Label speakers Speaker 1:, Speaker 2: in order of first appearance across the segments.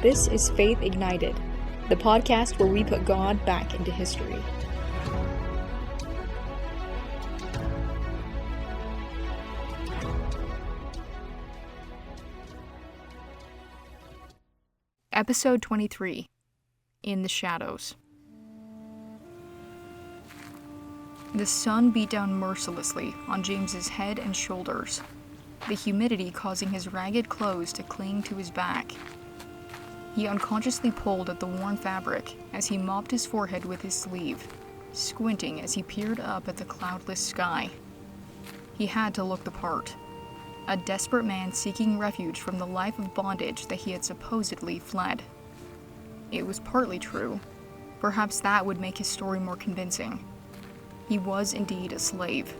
Speaker 1: This is Faith Ignited, the podcast where we put God back into history. Episode 23, In the Shadows. The sun beat down mercilessly on James's head and shoulders, the humidity causing his ragged clothes to cling to his back. He unconsciously pulled at the worn fabric as he mopped his forehead with his sleeve, squinting as he peered up at the cloudless sky. He had to look the part. A desperate man seeking refuge from the life of bondage that he had supposedly fled. It was partly true. Perhaps that would make his story more convincing. He was indeed a slave,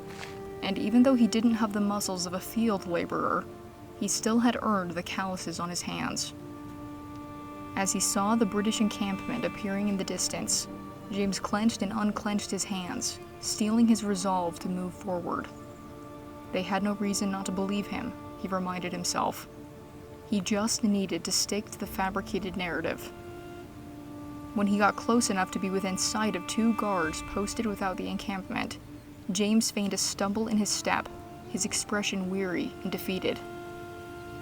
Speaker 1: and even though he didn't have the muscles of a field laborer, he still had earned the calluses on his hands. As he saw the British encampment appearing in the distance, James clenched and unclenched his hands, steeling his resolve to move forward. They had no reason not to believe him, he reminded himself. He just needed to stick to the fabricated narrative. When he got close enough to be within sight of two guards posted without the encampment, James feigned a stumble in his step, his expression weary and defeated.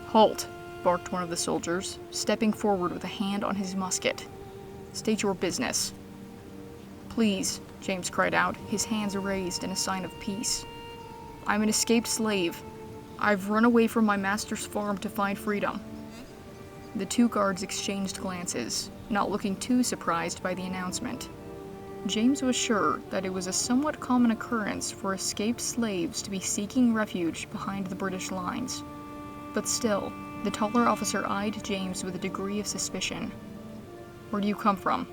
Speaker 1: "Halt!" barked one of the soldiers, stepping forward with a hand on his musket. "State your business." "Please," James cried out, his hands raised in a sign of peace. "I'm an escaped slave. I've run away from my master's farm to find freedom." The two guards exchanged glances, not looking too surprised by the announcement. James was sure that it was a somewhat common occurrence for escaped slaves to be seeking refuge behind the British lines. But still, the taller officer eyed James with a degree of suspicion. "Where do you come from?"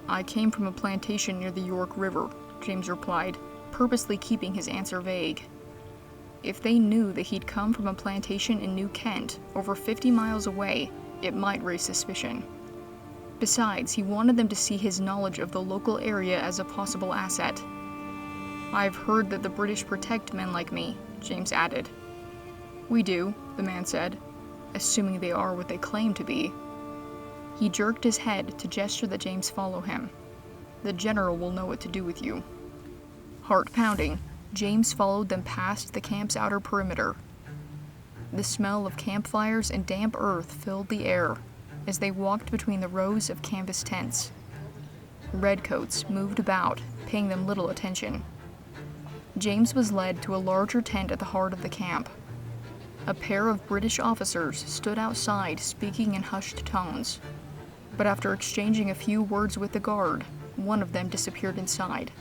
Speaker 1: "I came from a plantation near the York River," James replied, purposely keeping his answer vague. If they knew that he'd come from a plantation in New Kent, over 50 miles away, it might raise suspicion. Besides, he wanted them to see his knowledge of the local area as a possible asset. "I've heard that the British protect men like me," James added. "We do," the man said, assuming they are what they claim to be. He jerked his head to gesture that James follow him. "The general will know what to do with you." Heart pounding, James followed them past the camp's outer perimeter. The smell of campfires and damp earth filled the air as they walked between the rows of canvas tents. Redcoats moved about, paying them little attention. James was led to a larger tent at the heart of the camp. A pair of British officers stood outside speaking in hushed tones, but after exchanging a few words with the guard, one of them disappeared inside.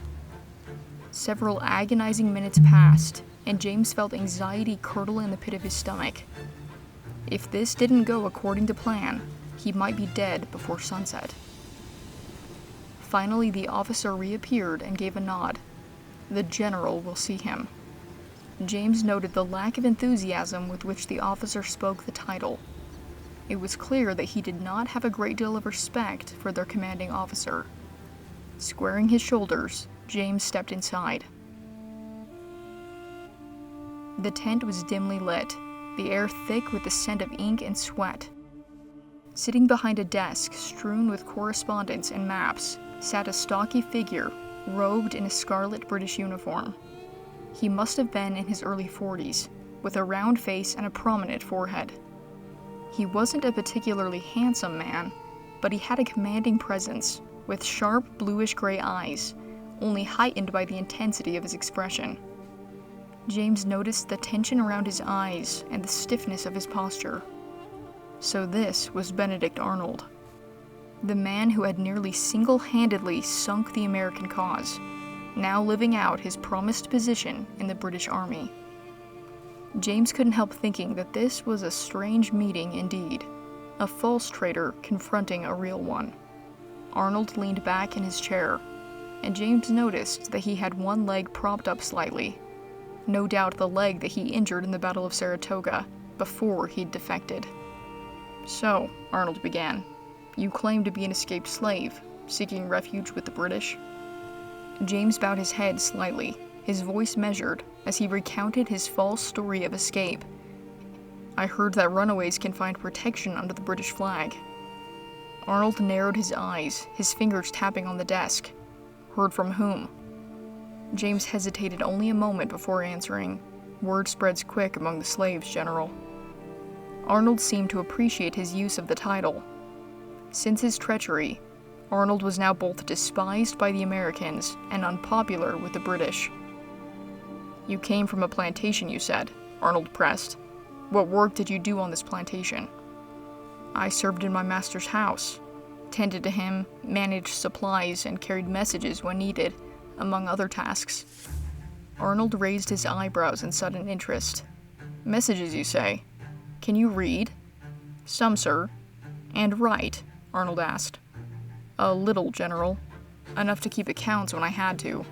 Speaker 1: Several agonizing minutes passed, and James felt anxiety curdle in the pit of his stomach. If this didn't go according to plan, he might be dead before sunset. Finally, the officer reappeared and gave a nod. The general will see him. James noted the lack of enthusiasm with which the officer spoke the title. It was clear that he did not have a great deal of respect for their commanding officer. Squaring his shoulders, James stepped inside. The tent was dimly lit, the air thick with the scent of ink and sweat. Sitting behind a desk strewn with correspondence and maps sat a stocky figure, robed in a scarlet British uniform. He must have been in his early 40s, with a round face and a prominent forehead. He wasn't a particularly handsome man, but he had a commanding presence, with sharp bluish-gray eyes, only heightened by the intensity of his expression. James noticed the tension around his eyes and the stiffness of his posture. So this was Benedict Arnold, the man who had nearly single-handedly sunk the American cause, now living out his promised position in the British Army. James couldn't help thinking that this was a strange meeting indeed, a false traitor confronting a real one. Arnold leaned back in his chair, and James noticed that he had one leg propped up slightly, no doubt the leg that he injured in the Battle of Saratoga, before he'd defected. "So," Arnold began, "you claim to be an escaped slave, seeking refuge with the British?" James bowed his head slightly, his voice measured, as he recounted his false story of escape. "I heard that runaways can find protection under the British flag. Arnold narrowed his eyes, his fingers tapping on the desk. Heard from whom? James hesitated only a moment before answering. Word spreads quick among the slaves, General. Arnold seemed to appreciate his use of the title. Since his treachery, Arnold was now both despised by the Americans and unpopular with the British. You came from a plantation, you said, Arnold pressed. What work did you do on this plantation? I served in my master's house, tended to him, managed supplies, and carried messages when needed, among other tasks. Arnold raised his eyebrows in sudden interest. Messages, you say? Can you read? Some, sir. And write? Arnold asked. A little, General. Enough to keep accounts when I had to.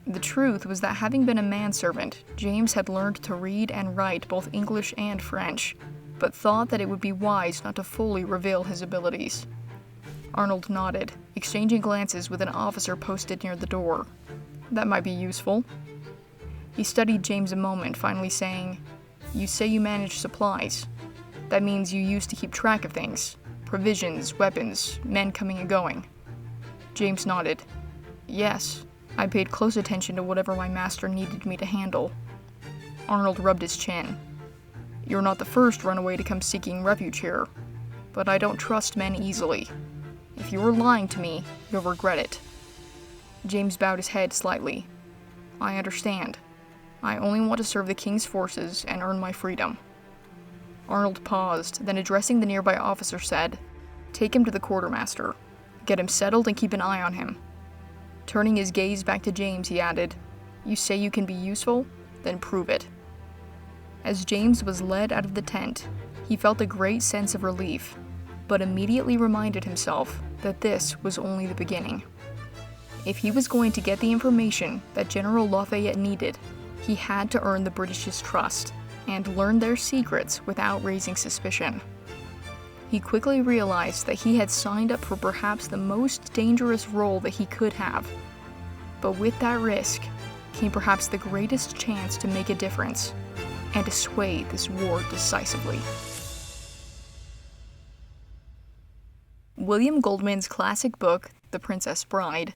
Speaker 1: The truth was that having been a manservant, James had learned to read and write both English and French, but thought that it would be wise not to fully reveal his abilities. Arnold nodded, exchanging glances with an officer posted near the door. That might be useful. He studied James a moment, finally saying, You say you manage supplies. That means you used to keep track of things. Provisions, weapons, men coming and going. James nodded. Yes, I paid close attention to whatever my master needed me to handle. Arnold rubbed his chin. You're not the first runaway to come seeking refuge here, but I don't trust men easily. If you are lying to me, you'll regret it. James bowed his head slightly. I understand. I only want to serve the king's forces and earn my freedom. Arnold paused, then addressing the nearby officer said, Take him to the quartermaster. Get him settled and keep an eye on him. Turning his gaze back to James, he added, You say you can be useful? Then prove it. As James was led out of the tent, he felt a great sense of relief, but immediately reminded himself that this was only the beginning. If he was going to get the information that General Lafayette needed, he had to earn the British's trust and learn their secrets without raising suspicion. He quickly realized that he had signed up for perhaps the most dangerous role that he could have. But with that risk came perhaps the greatest chance to make a difference and to sway this war decisively. William Goldman's classic book, The Princess Bride,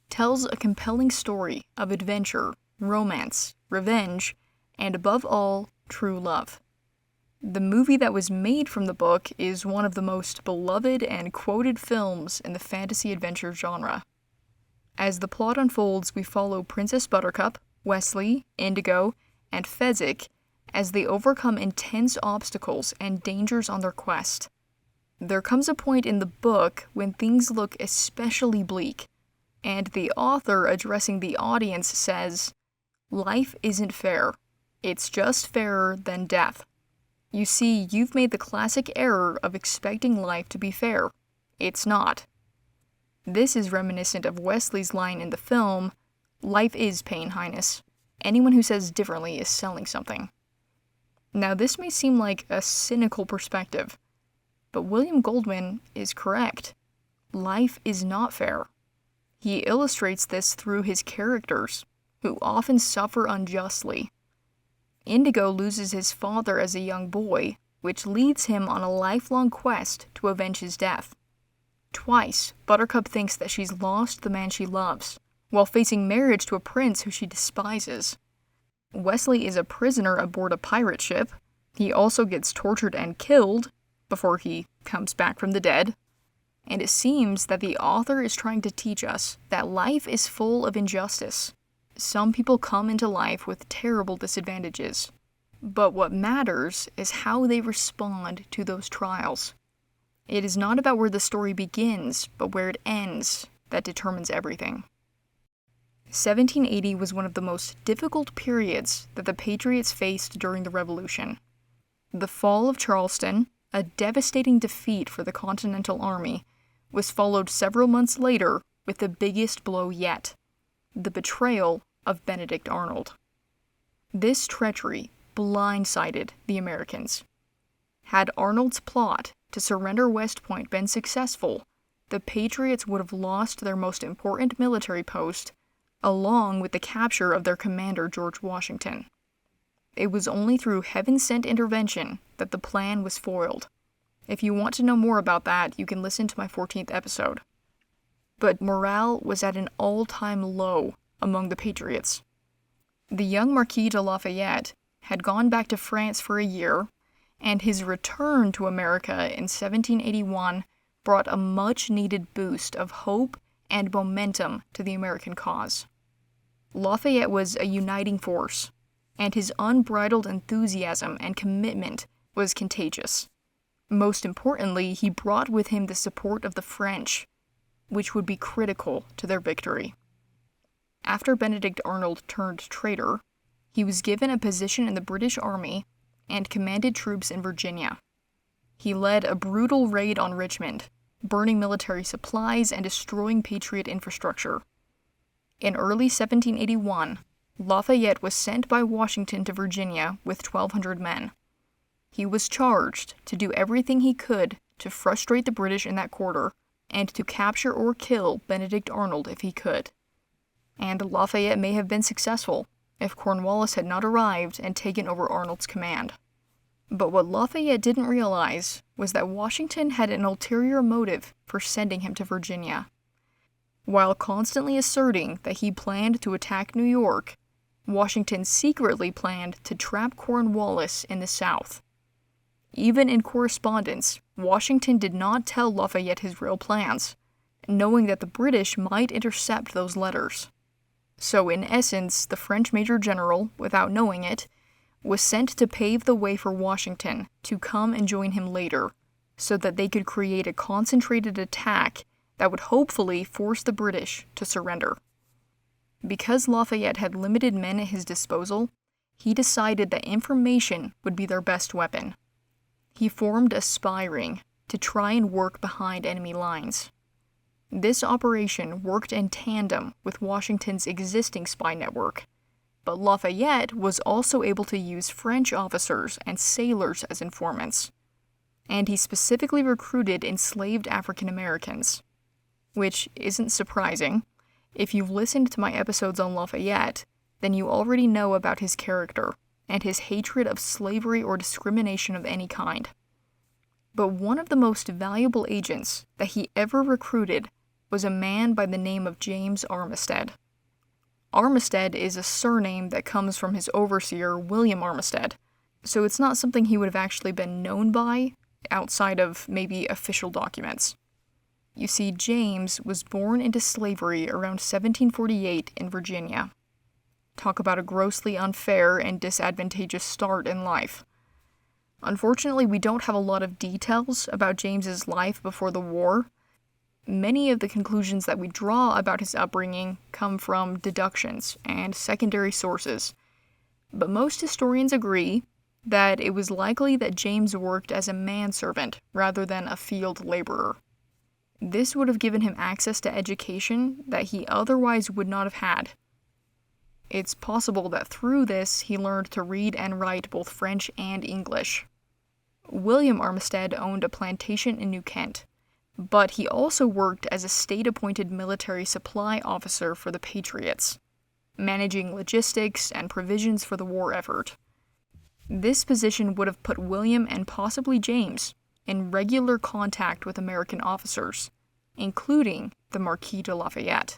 Speaker 1: tells a compelling story of adventure, romance, revenge, and above all, true love. The movie that was made from the book is one of the most beloved and quoted films in the fantasy adventure genre. As the plot unfolds, we follow Princess Buttercup, Wesley, Indigo, and Fezzik as they overcome intense obstacles and dangers on their quest. There comes a point in the book when things look especially bleak, and the author addressing the audience says, Life isn't fair. It's just fairer than death. You see, you've made the classic error of expecting life to be fair. It's not. This is reminiscent of Wesley's line in the film, Life is pain, Highness. Anyone who says differently is selling something. Now, this may seem like a cynical perspective, but William Goldman is correct. Life is not fair. He illustrates this through his characters, who often suffer unjustly. Indigo loses his father as a young boy, which leads him on a lifelong quest to avenge his death. Twice, Buttercup thinks that she's lost the man she loves, while facing marriage to a prince who she despises. Wesley is a prisoner aboard a pirate ship. He also gets tortured and killed before he comes back from the dead. And it seems that the author is trying to teach us that life is full of injustice. Some people come into life with terrible disadvantages, but what matters is how they respond to those trials. It is not about where the story begins, but where it ends, that determines everything. 1780 was one of the most difficult periods that the Patriots faced during the Revolution. The fall of Charleston, a devastating defeat for the Continental Army, was followed several months later with the biggest blow yet, the betrayal of Benedict Arnold. This treachery blindsided the Americans. Had Arnold's plot to surrender West Point been successful, the Patriots would have lost their most important military post, along with the capture of their commander George Washington. It was only through heaven-sent intervention that the plan was foiled. If you want to know more about that, you can listen to my 14th episode. But morale was at an all-time low among the Patriots. The young Marquis de Lafayette had gone back to France for a year, and his return to America in 1781 brought a much-needed boost of hope and momentum to the American cause. Lafayette was a uniting force, and his unbridled enthusiasm and commitment was contagious. Most importantly, he brought with him the support of the French, which would be critical to their victory. After Benedict Arnold turned traitor, he was given a position in the British Army and commanded troops in Virginia. He led a brutal raid on Richmond, burning military supplies and destroying Patriot infrastructure. In early 1781, Lafayette was sent by Washington to Virginia with 1,200 men. He was charged to do everything he could to frustrate the British in that quarter and to capture or kill Benedict Arnold if he could. And Lafayette may have been successful if Cornwallis had not arrived and taken over Arnold's command. But what Lafayette didn't realize was that Washington had an ulterior motive for sending him to Virginia. While constantly asserting that he planned to attack New York, Washington secretly planned to trap Cornwallis in the South. Even in correspondence, Washington did not tell Lafayette his real plans, knowing that the British might intercept those letters. So in essence, the French Major General, without knowing it, was sent to pave the way for Washington to come and join him later, so that they could create a concentrated attack that would hopefully force the British to surrender. Because Lafayette had limited men at his disposal, he decided that information would be their best weapon. He formed a spy ring to try and work behind enemy lines. This operation worked in tandem with Washington's existing spy network, but Lafayette was also able to use French officers and sailors as informants, and he specifically recruited enslaved African Americans, which isn't surprising. If you've listened to my episodes on Lafayette, then you already know about his character and his hatred of slavery or discrimination of any kind. But one of the most valuable agents that he ever recruited was a man by the name of James Armistead. Armistead is a surname that comes from his overseer, William Armistead, so it's not something he would have actually been known by outside of maybe official documents. You see, James was born into slavery around 1748 in Virginia. Talk about a grossly unfair and disadvantageous start in life. Unfortunately, we don't have a lot of details about James's life before the war. Many of the conclusions that we draw about his upbringing come from deductions and secondary sources, but most historians agree that it was likely that James worked as a manservant rather than a field laborer. This would have given him access to education that he otherwise would not have had. It's possible that through this he learned to read and write both French and English. William Armistead owned a plantation in New Kent, but he also worked as a state-appointed military supply officer for the Patriots, managing logistics and provisions for the war effort. This position would have put William and possibly James in regular contact with American officers, including the Marquis de Lafayette.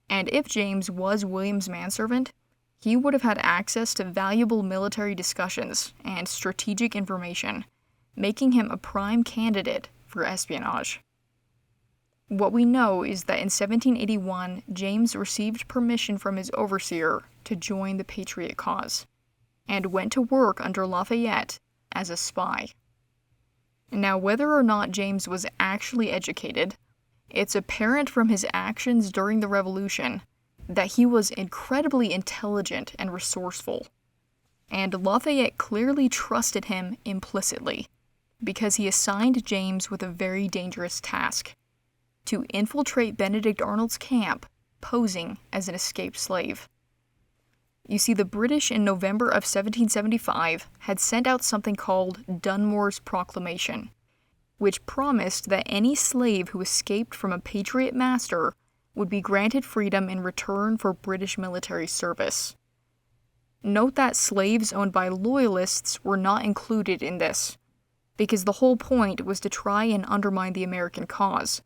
Speaker 1: And if James was William's manservant, he would have had access to valuable military discussions and strategic information, making him a prime candidate for espionage. What we know is that in 1781, James received permission from his overseer to join the Patriot cause, and went to work under Lafayette as a spy. Now, whether or not James was actually educated, it's apparent from his actions during the Revolution that he was incredibly intelligent and resourceful, and Lafayette clearly trusted him implicitly, because he assigned James with a very dangerous task: to infiltrate Benedict Arnold's camp, posing as an escaped slave. You see, the British in November of 1775 had sent out something called Dunmore's Proclamation, which promised that any slave who escaped from a Patriot master would be granted freedom in return for British military service. Note that slaves owned by Loyalists were not included in this. because the whole point was to try and undermine the American cause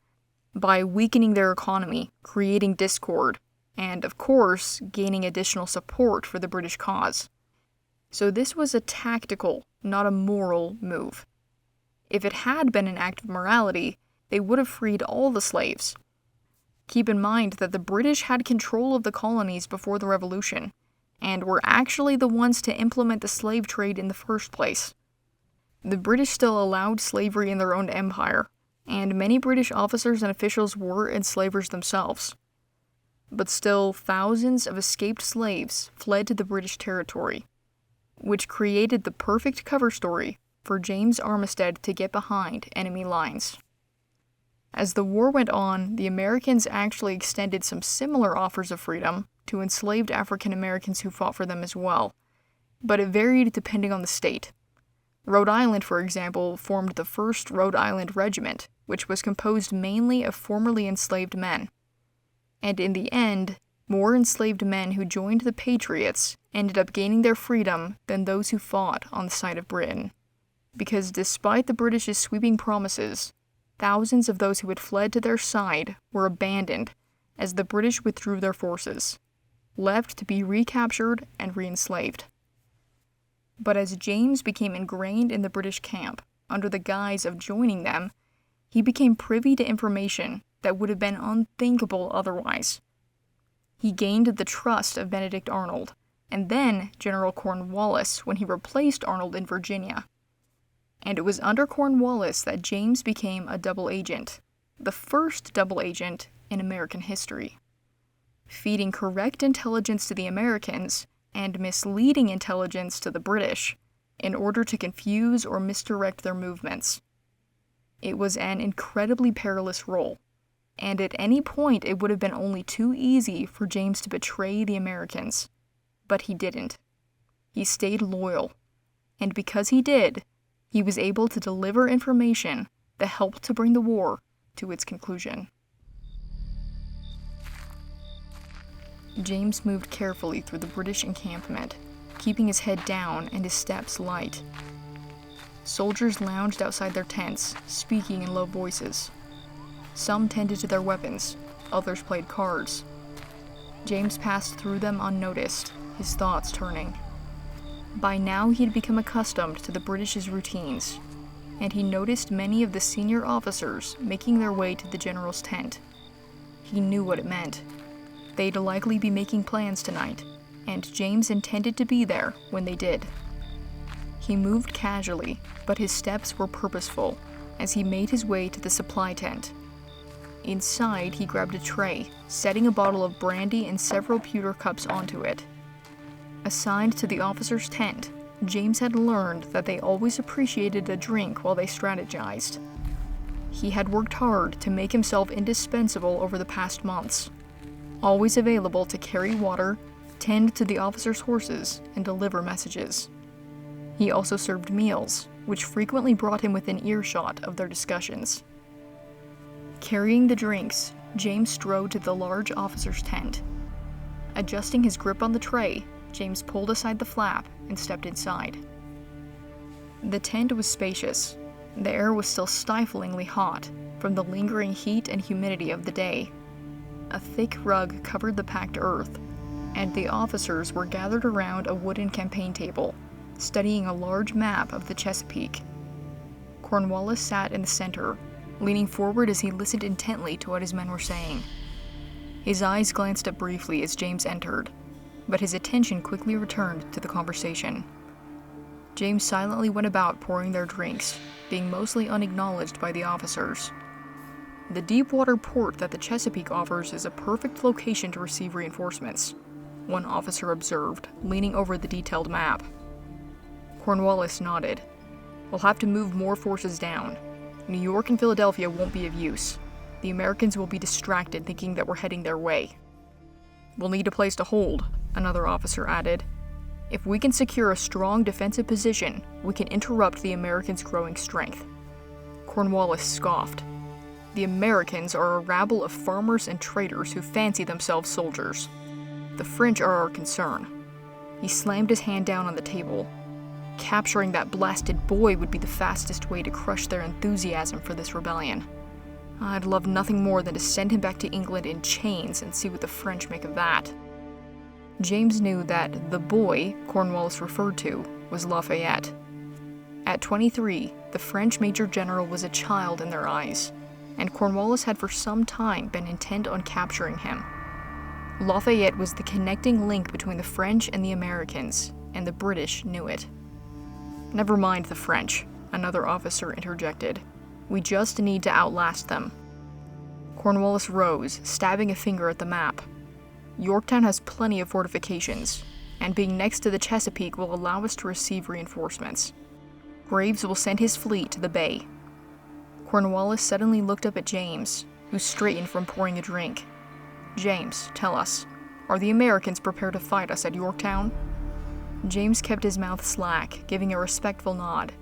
Speaker 1: by weakening their economy, creating discord, and, of course, gaining additional support for the British cause. So this was a tactical, not a moral move. If it had been an act of morality, they would have freed all the slaves. Keep in mind that the British had control of the colonies before the Revolution, and were actually the ones to implement the slave trade in the first place. The British still allowed slavery in their own empire, and many British officers and officials were enslavers themselves. But still, thousands of escaped slaves fled to the British territory, which created the perfect cover story for James Armistead to get behind enemy lines. As the war went on, the Americans actually extended some similar offers of freedom to enslaved African Americans who fought for them as well, but it varied depending on the state. Rhode Island, for example, formed the 1st Rhode Island Regiment, which was composed mainly of formerly enslaved men. And in the end, more enslaved men who joined the Patriots ended up gaining their freedom than those who fought on the side of Britain. Because despite the British's sweeping promises, thousands of those who had fled to their side were abandoned as the British withdrew their forces, left to be recaptured and re-enslaved. But as James became ingrained in the British camp under the guise of joining them, he became privy to information that would have been unthinkable otherwise. He gained the trust of Benedict Arnold, and then General Cornwallis when he replaced Arnold in Virginia. And it was under Cornwallis that James became a double agent, the first double agent in American history, feeding correct intelligence to the Americans and misleading intelligence to the British in order to confuse or misdirect their movements. It was an incredibly perilous role, and at any point it would have been only too easy for James to betray the Americans. But he didn't. He stayed loyal, and because he did, he was able to deliver information that helped to bring the war to its conclusion. James moved carefully through the British encampment, keeping his head down and his steps light. Soldiers lounged outside their tents, speaking in low voices. Some tended to their weapons, others played cards. James passed through them unnoticed, his thoughts turning. By now he had become accustomed to the British's routines, and he noticed many of the senior officers making their way to the general's tent. He knew what it meant. They'd likely be making plans tonight, and James intended to be there when they did. He moved casually, but his steps were purposeful as he made his way to the supply tent. Inside, he grabbed a tray, setting a bottle of brandy and several pewter cups onto it. Assigned to the officer's tent, James had learned that they always appreciated a drink while they strategized. He had worked hard to make himself indispensable over the past months, always available to carry water, tend to the officers' horses, and deliver messages. He also served meals, which frequently brought him within earshot of their discussions. Carrying the drinks, James strode to the large officer's tent. Adjusting his grip on the tray, James pulled aside the flap and stepped inside. The tent was spacious. The air was still stiflingly hot from the lingering heat and humidity of the day. A thick rug covered the packed earth, and the officers were gathered around a wooden campaign table, studying a large map of the Chesapeake. Cornwallis sat in the center, leaning forward as he listened intently to what his men were saying. His eyes glanced up briefly as James entered, but his attention quickly returned to the conversation. James silently went about pouring their drinks, being mostly unacknowledged by the officers. The deep-water port that the Chesapeake offers is a perfect location to receive reinforcements, one officer observed, leaning over the detailed map. Cornwallis nodded. We'll have to move more forces down. New York and Philadelphia won't be of use. The Americans will be distracted thinking that we're heading their way. We'll need a place to hold, another officer added. If we can secure a strong defensive position, we can interrupt the Americans' growing strength. Cornwallis scoffed. The Americans are a rabble of farmers and traders who fancy themselves soldiers. The French are our concern. He slammed his hand down on the table. Capturing that blasted boy would be the fastest way to crush their enthusiasm for this rebellion. I'd love nothing more than to send him back to England in chains and see what the French make of that. James knew that the boy Cornwallis referred to was Lafayette. At 23, the French Major General was a child in their eyes, and Cornwallis had for some time been intent on capturing him. Lafayette was the connecting link between the French and the Americans, and the British knew it. "Never mind the French," another officer interjected. "We just need to outlast them." Cornwallis rose, stabbing a finger at the map. "Yorktown has plenty of fortifications, and being next to the Chesapeake will allow us to receive reinforcements. Graves will send his fleet to the bay." Cornwallis suddenly looked up at James, who straightened from pouring a drink. "James, tell us, are the Americans prepared to fight us at Yorktown?" James kept his mouth slack, giving a respectful nod.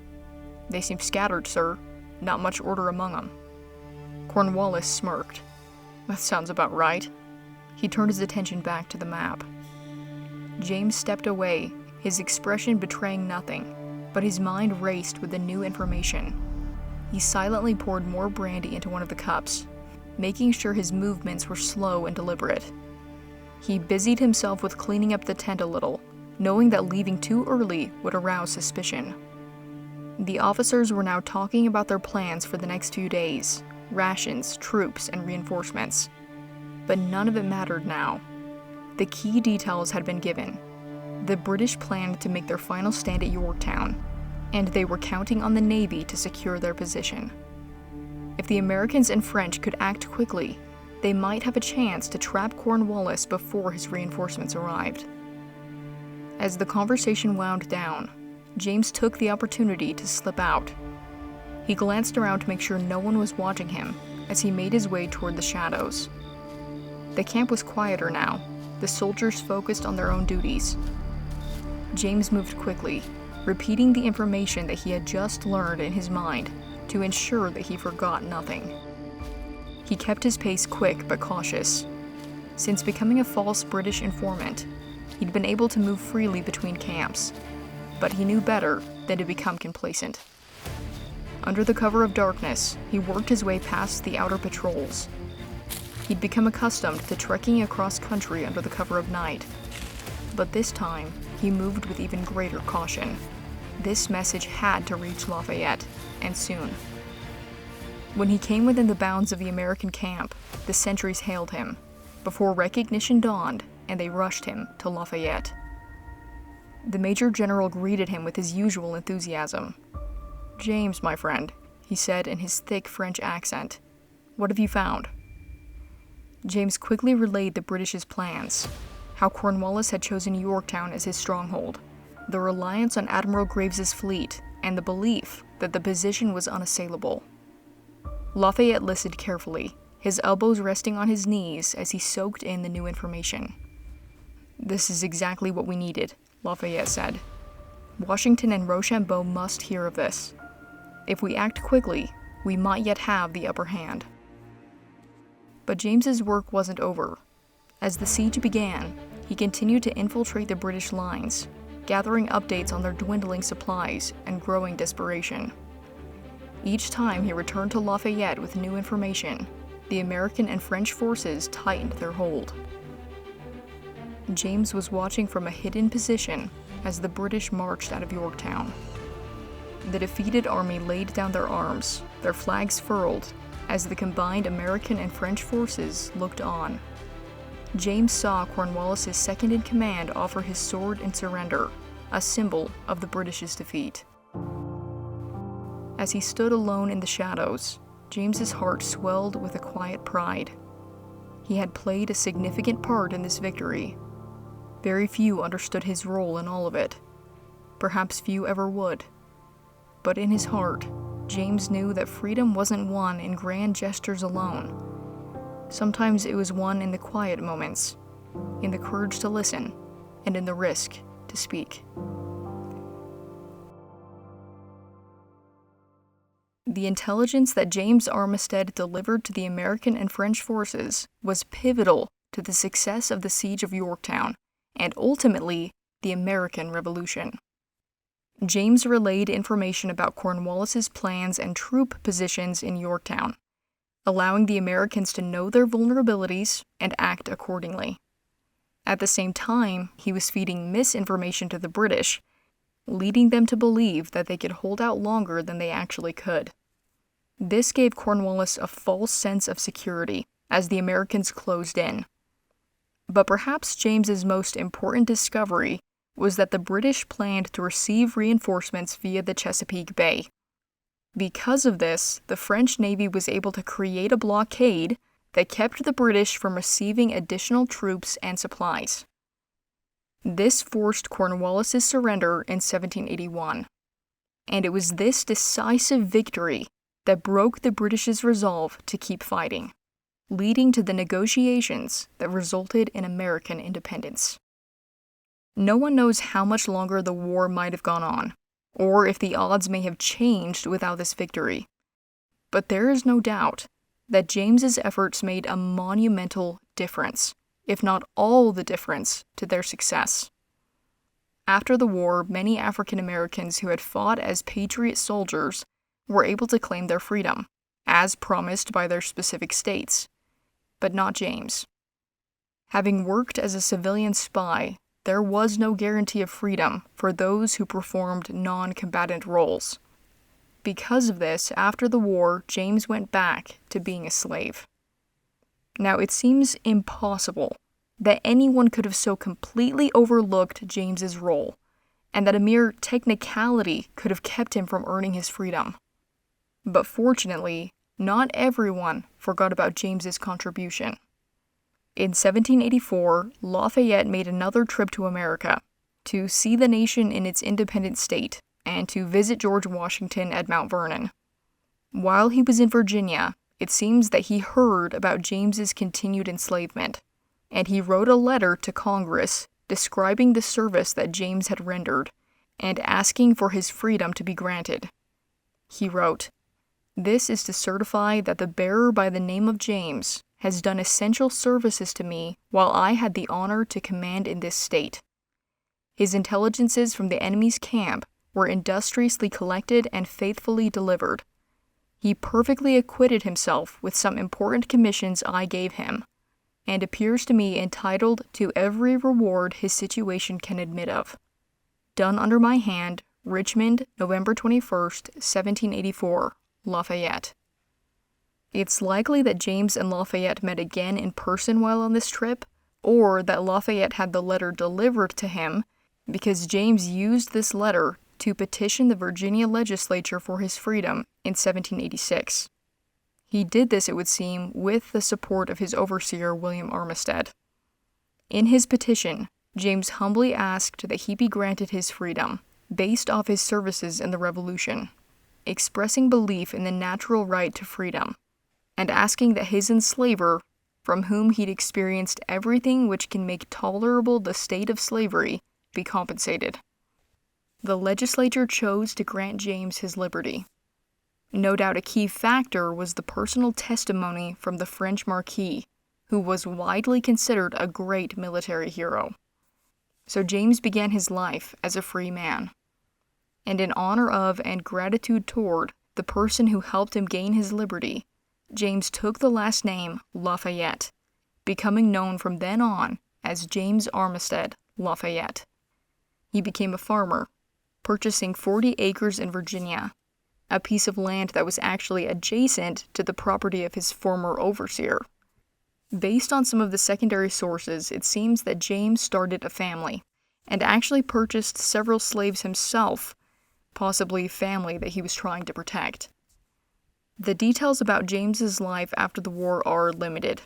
Speaker 1: "They seem scattered, sir. Not much order among them." Cornwallis smirked. "That sounds about right." He turned his attention back to the map. James stepped away, his expression betraying nothing, but his mind raced with the new information. He silently poured more brandy into one of the cups, making sure his movements were slow and deliberate. He busied himself with cleaning up the tent a little, knowing that leaving too early would arouse suspicion. The officers were now talking about their plans for the next few days, rations, troops, and reinforcements. But none of it mattered now. The key details had been given. The British planned to make their final stand at Yorktown, and they were counting on the Navy to secure their position. If the Americans and French could act quickly, they might have a chance to trap Cornwallis before his reinforcements arrived. As the conversation wound down, James took the opportunity to slip out. He glanced around to make sure no one was watching him as he made his way toward the shadows. The camp was quieter now, the soldiers focused on their own duties. James moved quickly, repeating the information that he had just learned in his mind to ensure that he forgot nothing. He kept his pace quick but cautious. Since becoming a false British informant, he'd been able to move freely between camps, but he knew better than to become complacent. Under the cover of darkness, he worked his way past the outer patrols. He'd become accustomed to trekking across country under the cover of night, but this time he moved with even greater caution. This message had to reach Lafayette, and soon. When he came within the bounds of the American camp, the sentries hailed him, before recognition dawned and they rushed him to Lafayette. The Major General greeted him with his usual enthusiasm. "James, my friend," he said in his thick French accent, "what have you found?" James quickly relayed the British's plans, how Cornwallis had chosen Yorktown as his stronghold, the reliance on Admiral Graves's fleet, and the belief that the position was unassailable. Lafayette listened carefully, his elbows resting on his knees as he soaked in the new information. "This is exactly what we needed," Lafayette said. "Washington and Rochambeau must hear of this. If we act quickly, we might yet have the upper hand." But James's work wasn't over. As the siege began, he continued to infiltrate the British lines, gathering updates on their dwindling supplies and growing desperation. Each time he returned to Lafayette with new information, the American and French forces tightened their hold. James was watching from a hidden position as the British marched out of Yorktown. The defeated army laid down their arms, their flags furled, as the combined American and French forces looked on. James saw Cornwallis's second-in-command offer his sword in surrender, a symbol of the British's defeat. As he stood alone in the shadows, James's heart swelled with a quiet pride. He had played a significant part in this victory. Very few understood his role in all of it. Perhaps few ever would. But in his heart, James knew that freedom wasn't won in grand gestures alone. Sometimes it was won in the quiet moments, in the courage to listen, and in the risk to speak. The intelligence that James Armistead delivered to the American and French forces was pivotal to the success of the siege of Yorktown, and ultimately, the American Revolution. James relayed information about Cornwallis's plans and troop positions in Yorktown, allowing the Americans to know their vulnerabilities and act accordingly. At the same time, he was feeding misinformation to the British, leading them to believe that they could hold out longer than they actually could. This gave Cornwallis a false sense of security as the Americans closed in. But perhaps James's most important discovery was that the British planned to receive reinforcements via the Chesapeake Bay. Because of this, the French Navy was able to create a blockade that kept the British from receiving additional troops and supplies. This forced Cornwallis's surrender in 1781, and it was this decisive victory that broke the British's resolve to keep fighting, leading to the negotiations that resulted in American independence. No one knows how much longer the war might have gone on, or if the odds may have changed without this victory. But there is no doubt that James's efforts made a monumental difference, if not all the difference, to their success. After the war, many African Americans who had fought as patriot soldiers were able to claim their freedom, as promised by their specific states, but not James. Having worked as a civilian spy, there was no guarantee of freedom for those who performed non-combatant roles. Because of this, after the war, James went back to being a slave. Now, it seems impossible that anyone could have so completely overlooked James's role, and that a mere technicality could have kept him from earning his freedom. But fortunately, not everyone forgot about James's contribution. In 1784, Lafayette made another trip to America to see the nation in its independent state and to visit George Washington at Mount Vernon. While he was in Virginia, it seems that he heard about James's continued enslavement, and he wrote a letter to Congress describing the service that James had rendered and asking for his freedom to be granted. He wrote, "This is to certify that the bearer by the name of James has done essential services to me while I had the honor to command in this state. His intelligences from the enemy's camp were industriously collected and faithfully delivered. He perfectly acquitted himself with some important commissions I gave him, and appears to me entitled to every reward his situation can admit of. Done under my hand, Richmond, November 21st, 1784, Lafayette." It's likely that James and Lafayette met again in person while on this trip, or that Lafayette had the letter delivered to him because James used this letter to petition the Virginia legislature for his freedom in 1786. He did this, it would seem, with the support of his overseer, William Armistead. In his petition, James humbly asked that he be granted his freedom, based off his services in the Revolution, expressing belief in the natural right to freedom, and asking that his enslaver, from whom he'd experienced everything which can make tolerable the state of slavery, be compensated. The legislature chose to grant James his liberty. No doubt a key factor was the personal testimony from the French Marquis, who was widely considered a great military hero. So James began his life as a free man. And in honor of and gratitude toward the person who helped him gain his liberty, James took the last name Lafayette, becoming known from then on as James Armistead Lafayette. He became a farmer, purchasing 40 acres in Virginia, a piece of land that was actually adjacent to the property of his former overseer. Based on some of the secondary sources, it seems that James started a family, and actually purchased several slaves himself, possibly family that he was trying to protect. The details about James's life after the war are limited,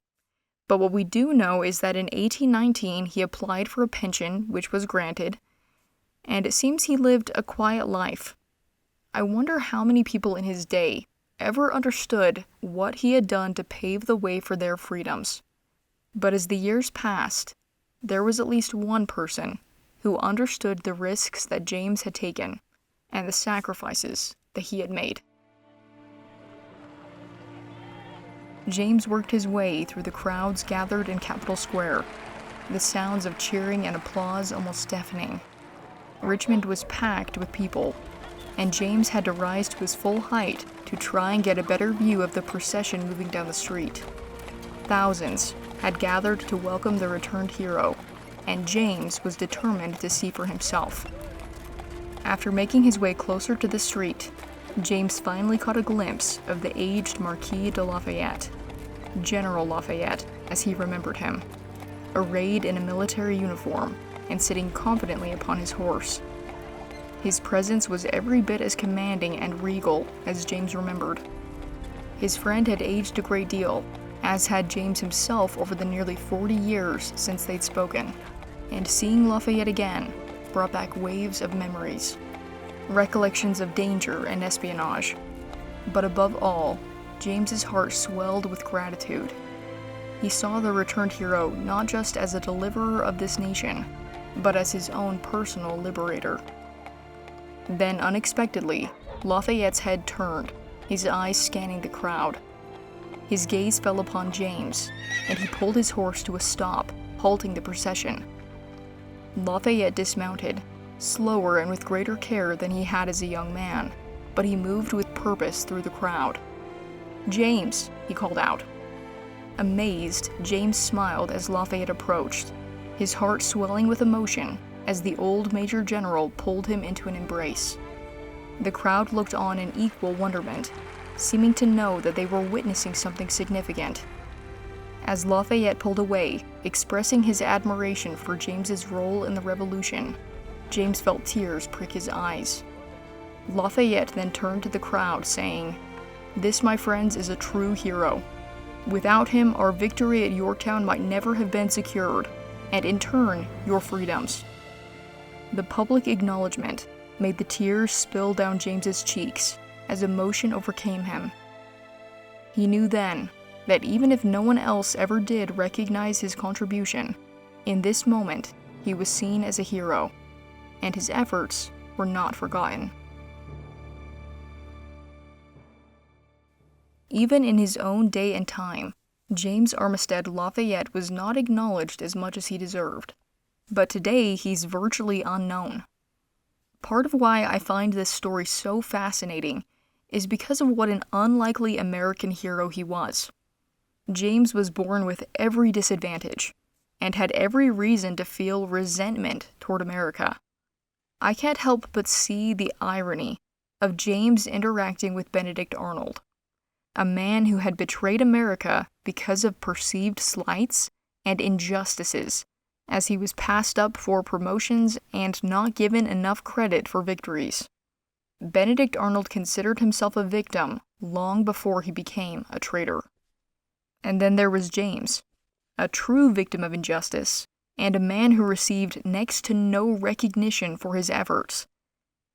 Speaker 1: but what we do know is that in 1819 he applied for a pension, which was granted, and it seems he lived a quiet life. I wonder how many people in his day ever understood what he had done to pave the way for their freedoms. But as the years passed, there was at least one person who understood the risks that James had taken and the sacrifices that he had made. James worked his way through the crowds gathered in Capitol Square, the sounds of cheering and applause almost deafening. Richmond was packed with people, and James had to rise to his full height to try and get a better view of the procession moving down the street. Thousands had gathered to welcome the returned hero, and James was determined to see for himself. After making his way closer to the street, James finally caught a glimpse of the aged Marquis de Lafayette, General Lafayette, as he remembered him, arrayed in a military uniform and sitting confidently upon his horse. His presence was every bit as commanding and regal as James remembered. His friend had aged a great deal, as had James himself over the nearly 40 years since they'd spoken, and seeing Lafayette again brought back waves of memories, recollections of danger and espionage. But above all, James's heart swelled with gratitude. He saw the returned hero not just as a deliverer of this nation, but as his own personal liberator. Then, unexpectedly, Lafayette's head turned, his eyes scanning the crowd. His gaze fell upon James, and he pulled his horse to a stop, halting the procession. Lafayette dismounted, slower and with greater care than he had as a young man, but he moved with purpose through the crowd. "James," he called out. Amazed, James smiled as Lafayette approached, his heart swelling with emotion as the old Major General pulled him into an embrace. The crowd looked on in equal wonderment, seeming to know that they were witnessing something significant. As Lafayette pulled away, expressing his admiration for James's role in the Revolution, James felt tears prick his eyes. Lafayette then turned to the crowd, saying, "This, my friends, is a true hero. Without him, our victory at Yorktown might never have been secured, and in turn, your freedoms." The public acknowledgement made the tears spill down James's cheeks as emotion overcame him. He knew then that even if no one else ever did recognize his contribution, in this moment he was seen as a hero, and his efforts were not forgotten. Even in his own day and time, James Armistead Lafayette was not acknowledged as much as he deserved, but today he's virtually unknown. Part of why I find this story so fascinating is because of what an unlikely American hero he was. James was born with every disadvantage, and had every reason to feel resentment toward America. I can't help but see the irony of James interacting with Benedict Arnold, a man who had betrayed America because of perceived slights and injustices, as he was passed up for promotions and not given enough credit for victories. Benedict Arnold considered himself a victim long before he became a traitor. And then there was James, a true victim of injustice, and a man who received next to no recognition for his efforts.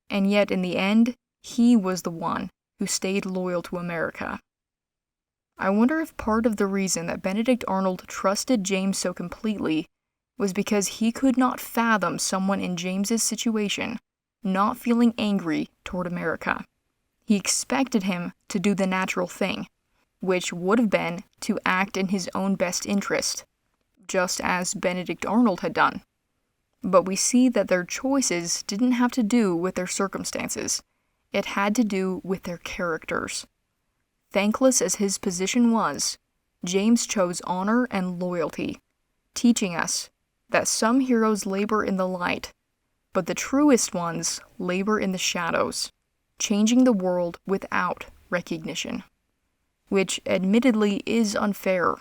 Speaker 1: And yet, in the end, he was the one who stayed loyal to America. I wonder if part of the reason that Benedict Arnold trusted James so completely was because he could not fathom someone in James's situation not feeling angry toward America. He expected him to do the natural thing, which would have been to act in his own best interest, just as Benedict Arnold had done. But we see that their choices didn't have to do with their circumstances. It had to do with their characters. Thankless as his position was, James chose honor and loyalty, teaching us that some heroes labor in the light, but the truest ones labor in the shadows, changing the world without recognition. Which admittedly is unfair,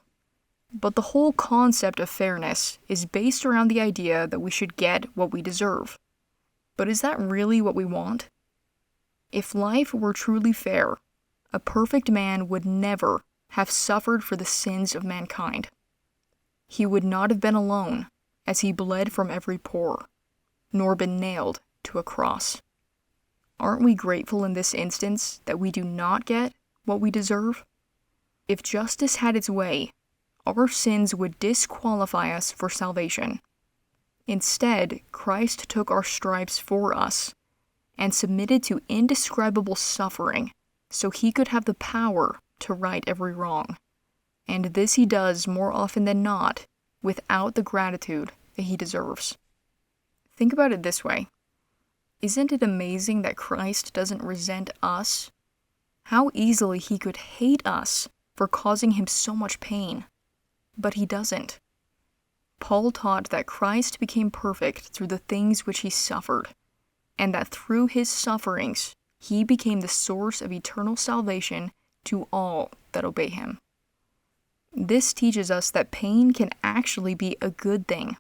Speaker 1: but the whole concept of fairness is based around the idea that we should get what we deserve. But is that really what we want? If life were truly fair, a perfect man would never have suffered for the sins of mankind. He would not have been alone as he bled from every pore, nor been nailed to a cross. Aren't we grateful in this instance that we do not get what we deserve? If justice had its way, our sins would disqualify us for salvation. Instead, Christ took our stripes for us and submitted to indescribable suffering so he could have the power to right every wrong. And this he does more often than not without the gratitude that he deserves. Think about it this way. Isn't it amazing that Christ doesn't resent us? How easily he could hate us for causing him so much pain. But he doesn't. Paul taught that Christ became perfect through the things which he suffered, and that through his sufferings he became the source of eternal salvation to all that obey him. This teaches us that pain can actually be a good thing.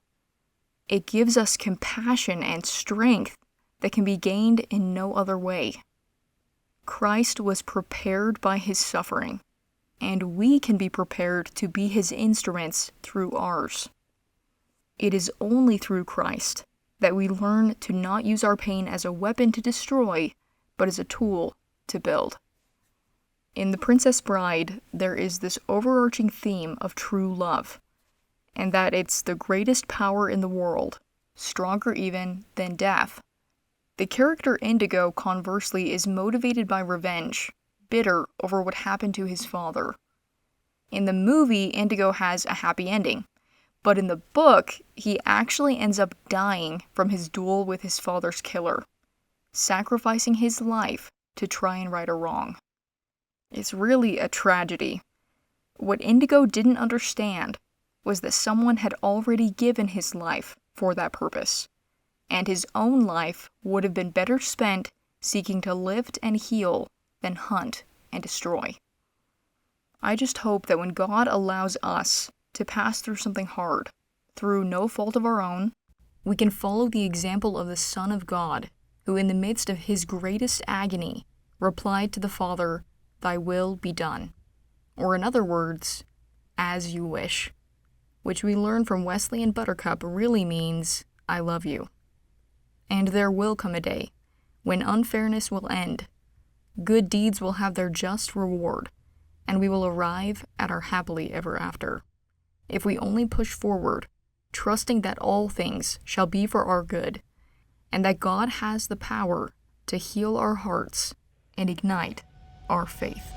Speaker 1: It gives us compassion and strength that can be gained in no other way. Christ was prepared by his suffering, and we can be prepared to be his instruments through ours. It is only through Christ that we learn to not use our pain as a weapon to destroy, but as a tool to build. In The Princess Bride, there is this overarching theme of true love, and that it's the greatest power in the world, stronger even than death. The character Indigo, conversely, is motivated by revenge, bitter over what happened to his father. In the movie, Indigo has a happy ending, but in the book, he actually ends up dying from his duel with his father's killer, sacrificing his life to try and right a wrong. It's really a tragedy. What Indigo didn't understand was that someone had already given his life for that purpose, and his own life would have been better spent seeking to lift and heal than hunt and destroy. I just hope that when God allows us to pass through something hard, through no fault of our own, we can follow the example of the Son of God, who in the midst of his greatest agony replied to the Father, "Thy will be done," or in other words, "as you wish," which we learn from Wesley and Buttercup really means, "I love you." And there will come a day when unfairness will end, good deeds will have their just reward, and we will arrive at our happily ever after, if we only push forward, trusting that all things shall be for our good, and that God has the power to heal our hearts and ignite our faith.